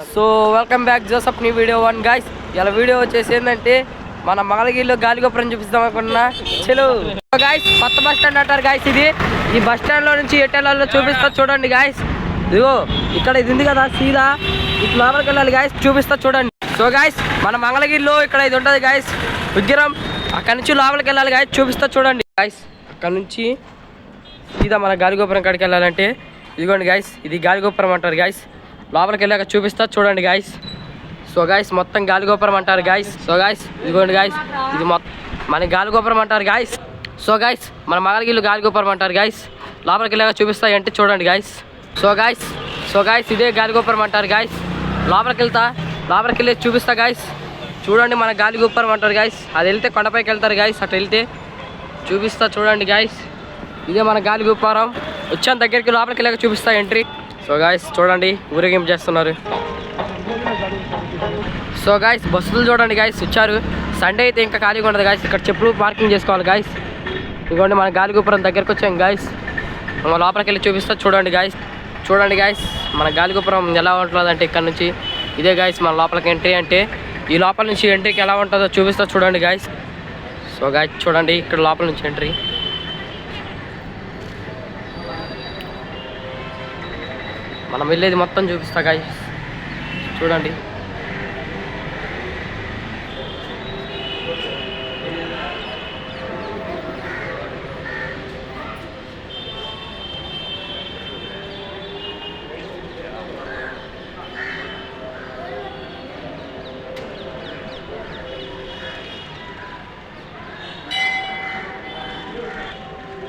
So welcome back Joseph నీ video 1 guys. ఇలా video వచ్చేసి ఏంటంటే మన మంగళగిరిలో గాలిగోపురం చూపిస్తాం అనుకున్నా. చలో గైస్, కొత్త బస్ స్టాండ్ అంటారు గైస్. ఈ బస్ స్టాండ్ లో నుంచి ఎట్టెళ్ళాలో చూపిస్తా చూడండి గైస్. ఇదిగో ఇక్కడ ఇది ఉంది కదా, సీదా ఇటు లోపలికి వెళ్ళాలి గైస్, చూపిస్తా చూడండి. సో గైస్, మన మంగళగిరిలో ఇక్కడ ఇది ఉంటుంది గైస్ విగ్రహం. అక్కడ నుంచి లోపలికి వెళ్ళాలి గైస్, చూపిస్తా చూడండి గైస్. అక్కడ నుంచి సీదా మన గాలిగోపురం కాడికి వెళ్ళాలంటే ఇదిగోండి గైస్, ఇది గాలిగోపురం అంటారు గైస్. లోపలికి వెళ్ళాక చూపిస్తా చూడండి గైస్. సో గైస్, మొత్తం గాలిగోపురం అంటారు గైస్. సో గైస్ ఇదిగోండి గైస్, ఇది మొత్తం మన గాలిగోపురం అంటారు గైస్. సో గైస్, మన మంగళగిరిలో గాలిగోపురం అంటారు గైస్. లోపలికి వెళ్ళాక చూపిస్తా అంటే చూడండి గైస్. సో గైస్ ఇదే గాలిగోపురం అంటారు గైస్. లోపలికి వెళ్ళి చూపిస్తా గైస్. చూడండి, మన గాలిగోపురం అంటారు గైస్. అది వెళ్తే కొండపైకి వెళ్తారు గైస్, అట్లా వెళ్తే చూపిస్తా చూడండి గైస్. ఇదే మన గాలిగోపురం. వచ్చాను దగ్గరికి, లోపలికి వెళ్ళాక చూపిస్తా ఎంట్రీ. సో గాయస్ చూడండి, ఊరేగింపు చేస్తున్నారు. సో గాయస్, బస్సులు చూడండి గాయస్ వచ్చారు. సండే అయితే ఇంకా ఖాళీగా ఉండదు గాయస్. ఇక్కడ చెప్పులు పార్కింగ్ చేసుకోవాలి గాయస్. ఇదిగోండి మన గాలిగోపురం దగ్గరకు వచ్చాం గాయస్. లోపలికి వెళ్ళి చూపిస్తా చూడండి గాయస్. చూడండి గాయస్, మన గాలిగోపురం ఎలా ఉంటుందో అంటే ఇక్కడ నుంచి ఇదే గాయస్ మన లోపలికి ఎంట్రీ. అంటే ఈ లోపల నుంచి ఎంట్రీకి ఎలా ఉంటుందో చూపిస్తా చూడండి గాయస్. సో గాయస్ చూడండి, ఇక్కడ లోపల నుంచి ఎంట్రీ. మనం వెళ్ళేది మొత్తం చూపిస్తా గాయస్, చూడండి.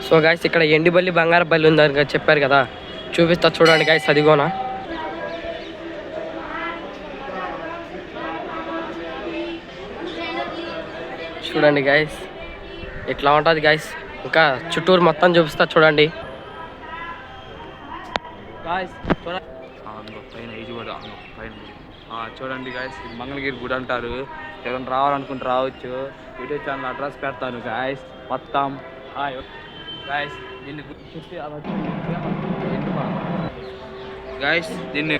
సో గాయస్, ఇక్కడ ఎండిబల్లి బంగారు బల్లి ఉందని చెప్పారు కదా, చూపిస్తా చూడండి గాయస్. అదిగోనా చూడండి గాయస్, ఇట్లా ఉంటుంది గాయస్. ఇంకా చుట్టూరు మొత్తం చూపిస్తా చూడండి చూడండి గాయస్. ఇది మంగళగిరి గుడి అంటారు. ఎవరైనా రావాలనుకుంటే రావచ్చు. యూట్యూబ్ ఛానల్ అడ్రస్ పెడతాను గాయస్ మొత్తం. గాయస్ దీన్ని చుట్టి అలా గాయస్ దీన్ని.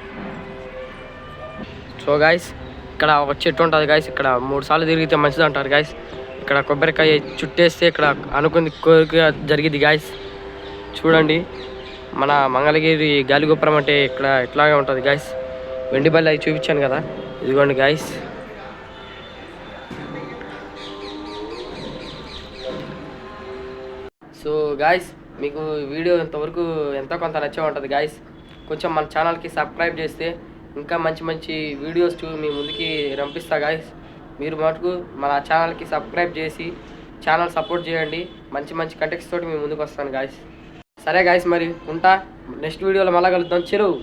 సో గాయస్, ఇక్కడ ఒక చెట్టు ఉంటుంది గాయస్. ఇక్కడ 3 సార్లు తిరిగితే మంచిది అంటారు గాయస్. ఇక్కడ కొబ్బరికాయ చుట్టేస్తే ఇక్కడ అనుకుంది కోరిక జరిగింది గాయస్. చూడండి, మన మంగళగిరి గాలిగోపురం అంటే ఇక్కడ ఇట్లాగే ఉంటుంది గాయస్. వెండిబల్లి అవి చూపించాను కదా, ఇదిగోండి గాయస్. సో గాయస్, మీకు వీడియో ఇంతవరకు ఎంతో కొంత నచ్చే ఉంటుంది గాయస్. కొంచెం మన ఛానల్కి సబ్స్క్రైబ్ చేస్తే ఇంకా మంచి మంచి వీడియోస్ మీ ముందుకి రంపిస్తా గాయస్. మీరు మటుకు మన ఛానల్కి సబ్స్క్రైబ్ చేసి ఛానల్ సపోర్ట్ చేయండి. మంచి మంచి కంటెంట్స్ తోటి మీ ముందుకు వస్తాను గాయస్. సరే గాయస్, మరి ఉంటా. నెక్స్ట్ వీడియోలో మళ్ళా కలుద్దాం. చెరువు.